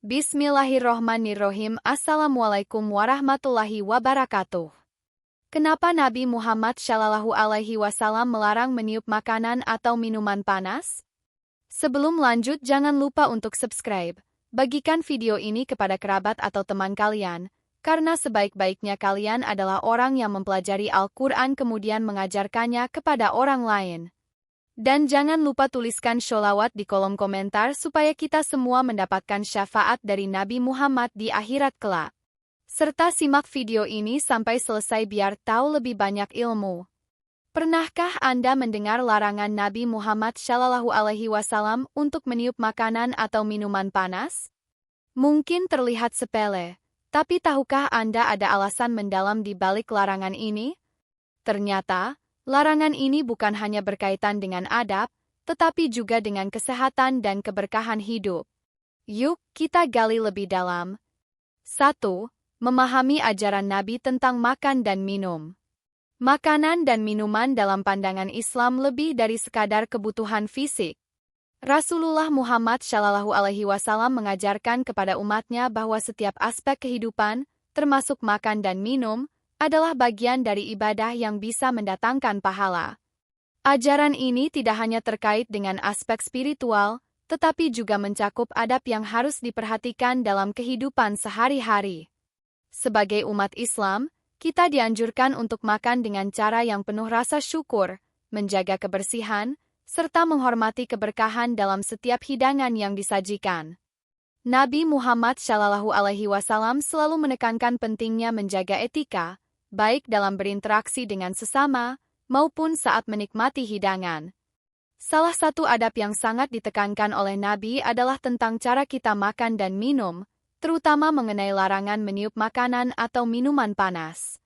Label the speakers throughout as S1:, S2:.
S1: Bismillahirrohmanirrohim. Assalamualaikum warahmatullahi wabarakatuh. Kenapa Nabi Muhammad Shallallahu Alaihi Wasallam melarang meniup makanan atau minuman panas? Sebelum lanjut, jangan lupa untuk subscribe. Bagikan video ini kepada kerabat atau teman kalian, karena sebaik-baiknya kalian adalah orang yang mempelajari Al-Quran kemudian mengajarkannya kepada orang lain. Dan jangan lupa tuliskan sholawat di kolom komentar supaya kita semua mendapatkan syafaat dari Nabi Muhammad di akhirat kelak. Serta simak video ini sampai selesai biar tahu lebih banyak ilmu. Pernahkah Anda mendengar larangan Nabi Muhammad Shallallahu Alaihi Wasallam untuk meniup makanan atau minuman panas? Mungkin terlihat sepele, tapi tahukah Anda ada alasan mendalam di balik larangan ini? Ternyata, larangan ini bukan hanya berkaitan dengan adab, tetapi juga dengan kesehatan dan keberkahan hidup. Yuk, kita gali lebih dalam. 1. Memahami ajaran Nabi tentang makan dan minum. Makanan dan minuman dalam pandangan Islam lebih dari sekadar kebutuhan fisik. Rasulullah Muhammad Shallallahu Alaihi Wasallam mengajarkan kepada umatnya bahwa setiap aspek kehidupan, termasuk makan dan minum, adalah bagian dari ibadah yang bisa mendatangkan pahala. Ajaran ini tidak hanya terkait dengan aspek spiritual, tetapi juga mencakup adab yang harus diperhatikan dalam kehidupan sehari-hari. Sebagai umat Islam, kita dianjurkan untuk makan dengan cara yang penuh rasa syukur, menjaga kebersihan, serta menghormati keberkahan dalam setiap hidangan yang disajikan. Nabi Muhammad Shallallahu Alaihi Wasallam selalu menekankan pentingnya menjaga etika, baik dalam berinteraksi dengan sesama, maupun saat menikmati hidangan. Salah satu adab yang sangat ditekankan oleh Nabi adalah tentang cara kita makan dan minum, terutama mengenai larangan meniup makanan atau minuman panas.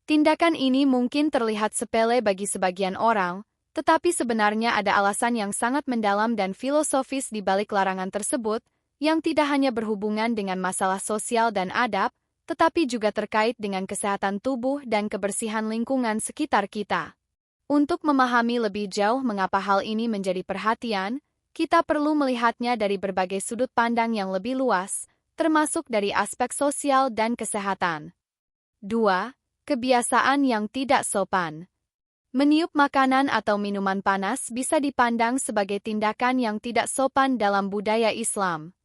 S1: Tindakan ini mungkin terlihat sepele bagi sebagian orang, tetapi sebenarnya ada alasan yang sangat mendalam dan filosofis di balik larangan tersebut, yang tidak hanya berhubungan dengan masalah sosial dan adab, tetapi juga terkait dengan kesehatan tubuh dan kebersihan lingkungan sekitar kita. Untuk memahami lebih jauh mengapa hal ini menjadi perhatian, kita perlu melihatnya dari berbagai sudut pandang yang lebih luas, termasuk dari aspek sosial dan kesehatan. 2. Kebiasaan yang tidak sopan. Meniup makanan atau minuman panas bisa dipandang sebagai tindakan yang tidak sopan dalam budaya Islam.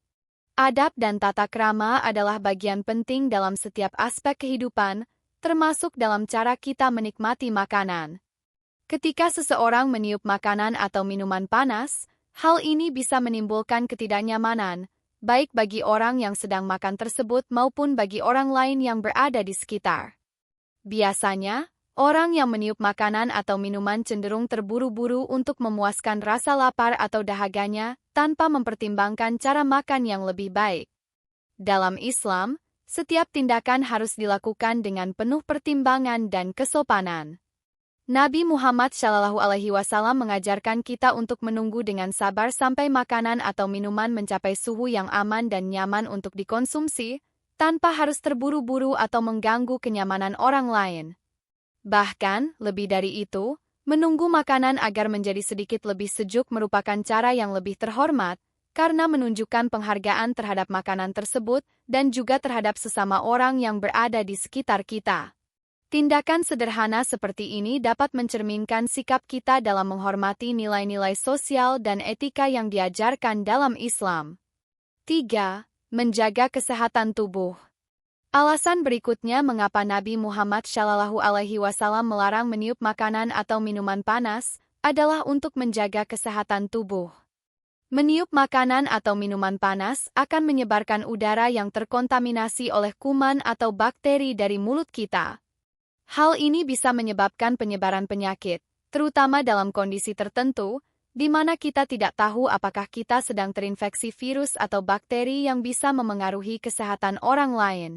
S1: Adab dan tata krama adalah bagian penting dalam setiap aspek kehidupan, termasuk dalam cara kita menikmati makanan. Ketika seseorang meniup makanan atau minuman panas, hal ini bisa menimbulkan ketidaknyamanan, baik bagi orang yang sedang makan tersebut maupun bagi orang lain yang berada di sekitar. Biasanya, orang yang meniup makanan atau minuman cenderung terburu-buru untuk memuaskan rasa lapar atau dahaganya, tanpa mempertimbangkan cara makan yang lebih baik. Dalam Islam, setiap tindakan harus dilakukan dengan penuh pertimbangan dan kesopanan. Nabi Muhammad Shallallahu Alaihi Wasallam mengajarkan kita untuk menunggu dengan sabar sampai makanan atau minuman mencapai suhu yang aman dan nyaman untuk dikonsumsi, tanpa harus terburu-buru atau mengganggu kenyamanan orang lain. Bahkan, lebih dari itu, menunggu makanan agar menjadi sedikit lebih sejuk merupakan cara yang lebih terhormat, karena menunjukkan penghargaan terhadap makanan tersebut dan juga terhadap sesama orang yang berada di sekitar kita. Tindakan sederhana seperti ini dapat mencerminkan sikap kita dalam menghormati nilai-nilai sosial dan etika yang diajarkan dalam Islam. 3. Menjaga kesehatan tubuh. Alasan berikutnya mengapa Nabi Muhammad Shallallahu Alaihi Wasallam melarang meniup makanan atau minuman panas adalah untuk menjaga kesehatan tubuh. Meniup makanan atau minuman panas akan menyebarkan udara yang terkontaminasi oleh kuman atau bakteri dari mulut kita. Hal ini bisa menyebabkan penyebaran penyakit, terutama dalam kondisi tertentu, di mana kita tidak tahu apakah kita sedang terinfeksi virus atau bakteri yang bisa memengaruhi kesehatan orang lain.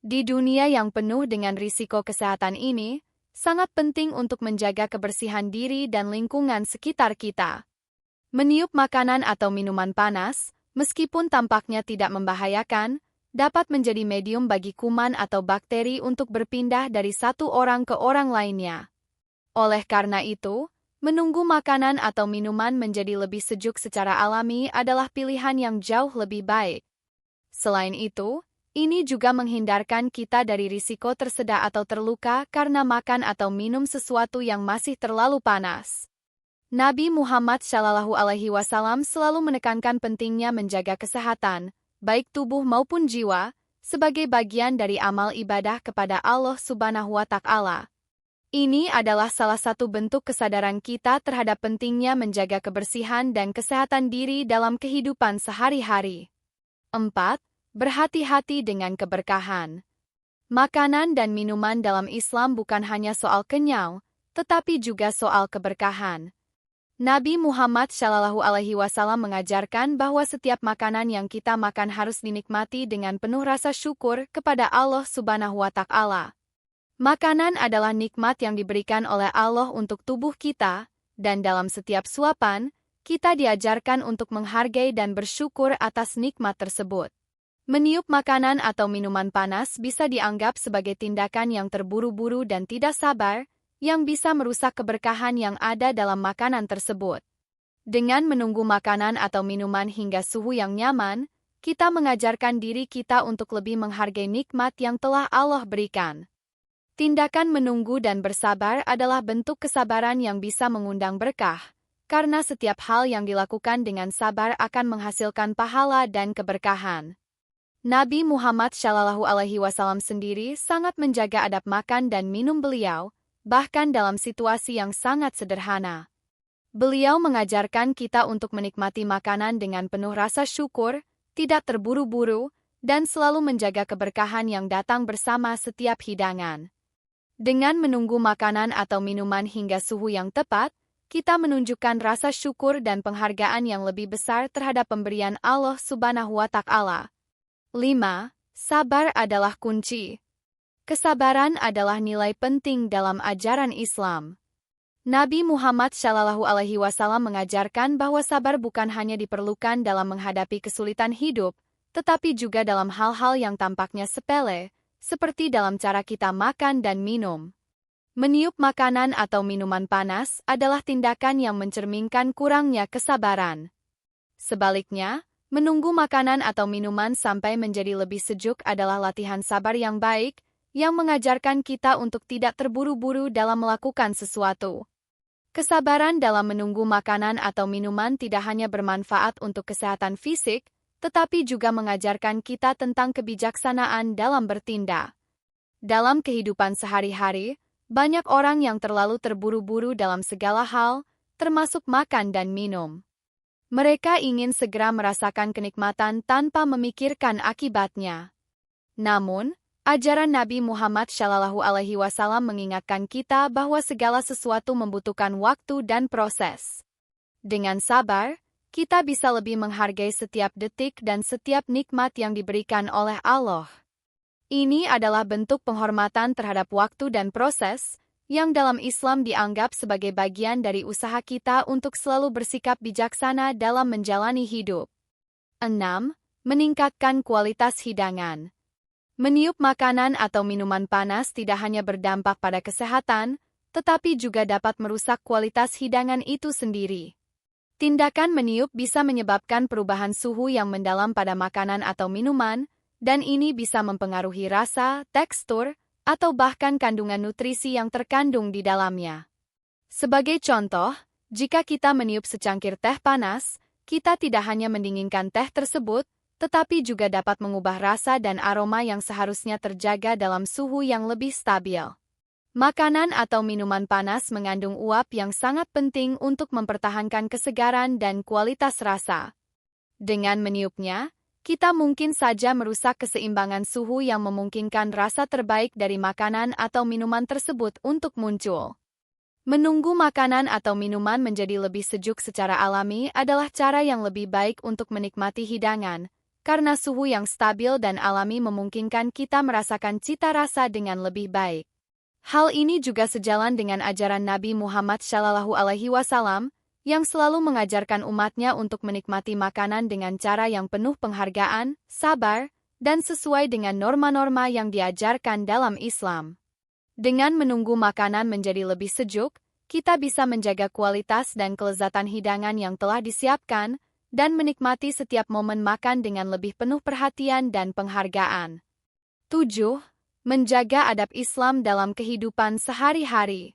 S1: Di dunia yang penuh dengan risiko kesehatan ini, sangat penting untuk menjaga kebersihan diri dan lingkungan sekitar kita. Meniup makanan atau minuman panas, meskipun tampaknya tidak membahayakan, dapat menjadi medium bagi kuman atau bakteri untuk berpindah dari satu orang ke orang lainnya. Oleh karena itu, menunggu makanan atau minuman menjadi lebih sejuk secara alami adalah pilihan yang jauh lebih baik. Selain itu, ini juga menghindarkan kita dari risiko tersedak atau terluka karena makan atau minum sesuatu yang masih terlalu panas. Nabi Muhammad SAW selalu menekankan pentingnya menjaga kesehatan, baik tubuh maupun jiwa, sebagai bagian dari amal ibadah kepada Allah Subhanahu wa Ta'ala. Ini adalah salah satu bentuk kesadaran kita terhadap pentingnya menjaga kebersihan dan kesehatan diri dalam kehidupan sehari-hari. 4. Berhati-hati dengan keberkahan. Makanan dan minuman dalam Islam bukan hanya soal kenyang, tetapi juga soal keberkahan. Nabi Muhammad SAW mengajarkan bahwa setiap makanan yang kita makan harus dinikmati dengan penuh rasa syukur kepada Allah Subhanahu wa Ta'ala. Makanan adalah nikmat yang diberikan oleh Allah untuk tubuh kita, dan dalam setiap suapan, kita diajarkan untuk menghargai dan bersyukur atas nikmat tersebut. Meniup makanan atau minuman panas bisa dianggap sebagai tindakan yang terburu-buru dan tidak sabar, yang bisa merusak keberkahan yang ada dalam makanan tersebut. Dengan menunggu makanan atau minuman hingga suhu yang nyaman, kita mengajarkan diri kita untuk lebih menghargai nikmat yang telah Allah berikan. Tindakan menunggu dan bersabar adalah bentuk kesabaran yang bisa mengundang berkah, karena setiap hal yang dilakukan dengan sabar akan menghasilkan pahala dan keberkahan. Nabi Muhammad SAW sendiri sangat menjaga adab makan dan minum beliau, bahkan dalam situasi yang sangat sederhana. Beliau mengajarkan kita untuk menikmati makanan dengan penuh rasa syukur, tidak terburu-buru, dan selalu menjaga keberkahan yang datang bersama setiap hidangan. Dengan menunggu makanan atau minuman hingga suhu yang tepat, kita menunjukkan rasa syukur dan penghargaan yang lebih besar terhadap pemberian Allah Subhanahu wa Ta'ala. 5. Sabar adalah kunci. Kesabaran adalah nilai penting dalam ajaran Islam. Nabi Muhammad SAW mengajarkan bahwa sabar bukan hanya diperlukan dalam menghadapi kesulitan hidup, tetapi juga dalam hal-hal yang tampaknya sepele, seperti dalam cara kita makan dan minum. Meniup makanan atau minuman panas adalah tindakan yang mencerminkan kurangnya kesabaran. Sebaliknya, menunggu makanan atau minuman sampai menjadi lebih sejuk adalah latihan sabar yang baik, yang mengajarkan kita untuk tidak terburu-buru dalam melakukan sesuatu. Kesabaran dalam menunggu makanan atau minuman tidak hanya bermanfaat untuk kesehatan fisik, tetapi juga mengajarkan kita tentang kebijaksanaan dalam bertindak. Dalam kehidupan sehari-hari, banyak orang yang terlalu terburu-buru dalam segala hal, termasuk makan dan minum. Mereka ingin segera merasakan kenikmatan tanpa memikirkan akibatnya. Namun, ajaran Nabi Muhammad SAW mengingatkan kita bahwa segala sesuatu membutuhkan waktu dan proses. Dengan sabar, kita bisa lebih menghargai setiap detik dan setiap nikmat yang diberikan oleh Allah. Ini adalah bentuk penghormatan terhadap waktu dan proses, yang dalam Islam dianggap sebagai bagian dari usaha kita untuk selalu bersikap bijaksana dalam menjalani hidup. 6. Meningkatkan kualitas hidangan. Meniup makanan atau minuman panas tidak hanya berdampak pada kesehatan, tetapi juga dapat merusak kualitas hidangan itu sendiri. Tindakan meniup bisa menyebabkan perubahan suhu yang mendalam pada makanan atau minuman, dan ini bisa mempengaruhi rasa, tekstur, atau bahkan kandungan nutrisi yang terkandung di dalamnya. Sebagai contoh, jika kita meniup secangkir teh panas, kita tidak hanya mendinginkan teh tersebut, tetapi juga dapat mengubah rasa dan aroma yang seharusnya terjaga dalam suhu yang lebih stabil. Makanan atau minuman panas mengandung uap yang sangat penting untuk mempertahankan kesegaran dan kualitas rasa. Dengan meniupnya, kita mungkin saja merusak keseimbangan suhu yang memungkinkan rasa terbaik dari makanan atau minuman tersebut untuk muncul. Menunggu makanan atau minuman menjadi lebih sejuk secara alami adalah cara yang lebih baik untuk menikmati hidangan, karena suhu yang stabil dan alami memungkinkan kita merasakan cita rasa dengan lebih baik. Hal ini juga sejalan dengan ajaran Nabi Muhammad SAW, yang selalu mengajarkan umatnya untuk menikmati makanan dengan cara yang penuh penghargaan, sabar, dan sesuai dengan norma-norma yang diajarkan dalam Islam. Dengan menunggu makanan menjadi lebih sejuk, kita bisa menjaga kualitas dan kelezatan hidangan yang telah disiapkan, dan menikmati setiap momen makan dengan lebih penuh perhatian dan penghargaan. 7. Menjaga adab Islam dalam kehidupan sehari-hari.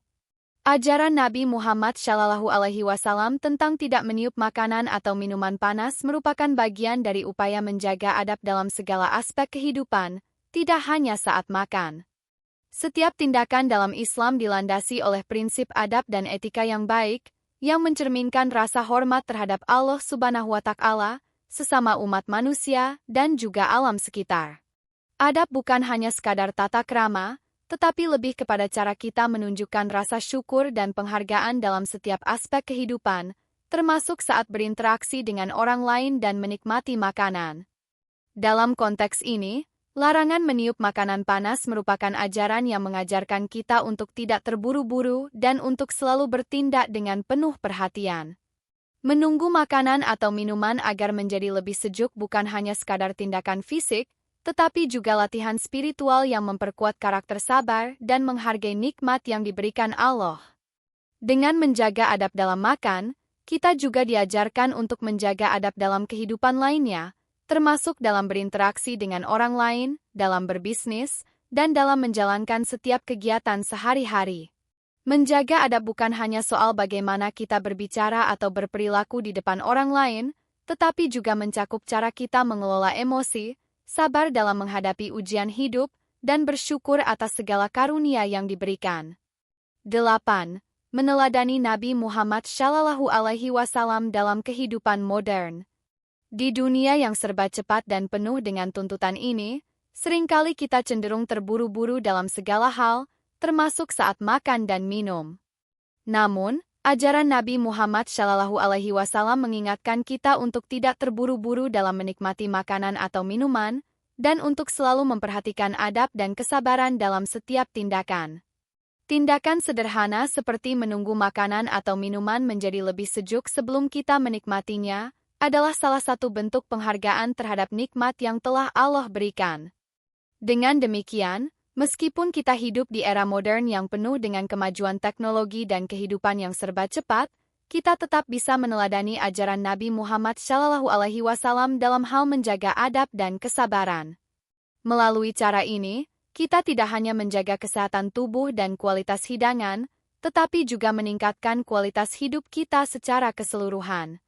S1: Ajaran Nabi Muhammad SAW tentang tidak meniup makanan atau minuman panas merupakan bagian dari upaya menjaga adab dalam segala aspek kehidupan, tidak hanya saat makan. Setiap tindakan dalam Islam dilandasi oleh prinsip adab dan etika yang baik, yang mencerminkan rasa hormat terhadap Allah Subhanahu wa Ta'ala, sesama umat manusia, dan juga alam sekitar. Adab bukan hanya sekadar tata krama, tetapi lebih kepada cara kita menunjukkan rasa syukur dan penghargaan dalam setiap aspek kehidupan, termasuk saat berinteraksi dengan orang lain dan menikmati makanan. Dalam konteks ini, larangan meniup makanan panas merupakan ajaran yang mengajarkan kita untuk tidak terburu-buru dan untuk selalu bertindak dengan penuh perhatian. Menunggu makanan atau minuman agar menjadi lebih sejuk bukan hanya sekadar tindakan fisik, tetapi juga latihan spiritual yang memperkuat karakter sabar dan menghargai nikmat yang diberikan Allah. Dengan menjaga adab dalam makan, kita juga diajarkan untuk menjaga adab dalam kehidupan lainnya, termasuk dalam berinteraksi dengan orang lain, dalam berbisnis, dan dalam menjalankan setiap kegiatan sehari-hari. Menjaga adab bukan hanya soal bagaimana kita berbicara atau berperilaku di depan orang lain, tetapi juga mencakup cara kita mengelola emosi, sabar dalam menghadapi ujian hidup, dan bersyukur atas segala karunia yang diberikan. 8. Meneladani Nabi Muhammad SAW dalam kehidupan modern. Di dunia yang serba cepat dan penuh dengan tuntutan ini, seringkali kita cenderung terburu-buru dalam segala hal, termasuk saat makan dan minum. Namun, ajaran Nabi Muhammad SAW mengingatkan kita untuk tidak terburu-buru dalam menikmati makanan atau minuman, dan untuk selalu memperhatikan adab dan kesabaran dalam setiap tindakan. Tindakan sederhana seperti menunggu makanan atau minuman menjadi lebih sejuk sebelum kita menikmatinya, adalah salah satu bentuk penghargaan terhadap nikmat yang telah Allah berikan. Dengan demikian, meskipun kita hidup di era modern yang penuh dengan kemajuan teknologi dan kehidupan yang serba cepat, kita tetap bisa meneladani ajaran Nabi Muhammad SAW dalam hal menjaga adab dan kesabaran. Melalui cara ini, kita tidak hanya menjaga kesehatan tubuh dan kualitas hidangan, tetapi juga meningkatkan kualitas hidup kita secara keseluruhan.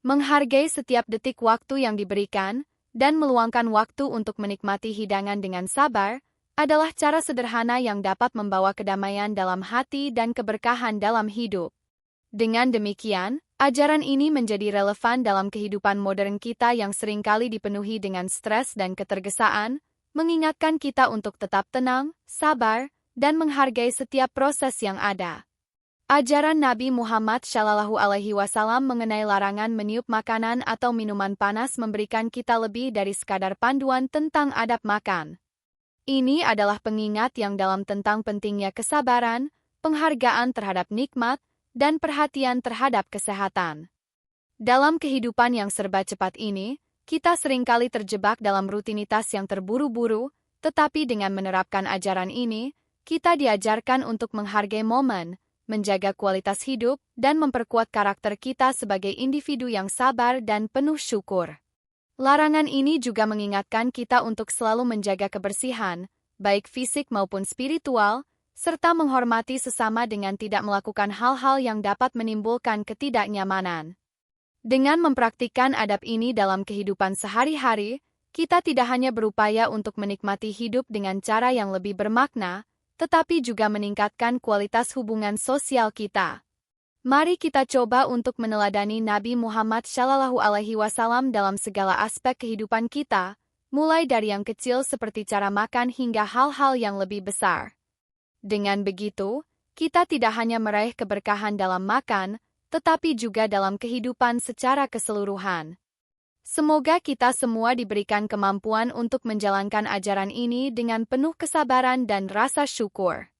S1: Menghargai setiap detik waktu yang diberikan, dan meluangkan waktu untuk menikmati hidangan dengan sabar, adalah cara sederhana yang dapat membawa kedamaian dalam hati dan keberkahan dalam hidup. Dengan demikian, ajaran ini menjadi relevan dalam kehidupan modern kita yang seringkali dipenuhi dengan stres dan ketergesaan, mengingatkan kita untuk tetap tenang, sabar, dan menghargai setiap proses yang ada. Ajaran Nabi Muhammad SAW mengenai larangan meniup makanan atau minuman panas memberikan kita lebih dari sekadar panduan tentang adab makan. Ini adalah pengingat yang dalam tentang pentingnya kesabaran, penghargaan terhadap nikmat, dan perhatian terhadap kesehatan. Dalam kehidupan yang serba cepat ini, kita seringkali terjebak dalam rutinitas yang terburu-buru, tetapi dengan menerapkan ajaran ini, kita diajarkan untuk menghargai momen, menjaga kualitas hidup, dan memperkuat karakter kita sebagai individu yang sabar dan penuh syukur. Larangan ini juga mengingatkan kita untuk selalu menjaga kebersihan, baik fisik maupun spiritual, serta menghormati sesama dengan tidak melakukan hal-hal yang dapat menimbulkan ketidaknyamanan. Dengan mempraktikkan adab ini dalam kehidupan sehari-hari, kita tidak hanya berupaya untuk menikmati hidup dengan cara yang lebih bermakna, tetapi juga meningkatkan kualitas hubungan sosial kita. Mari kita coba untuk meneladani Nabi Muhammad SAW dalam segala aspek kehidupan kita, mulai dari yang kecil seperti cara makan hingga hal-hal yang lebih besar. Dengan begitu, kita tidak hanya meraih keberkahan dalam makan, tetapi juga dalam kehidupan secara keseluruhan. Semoga kita semua diberikan kemampuan untuk menjalankan ajaran ini dengan penuh kesabaran dan rasa syukur.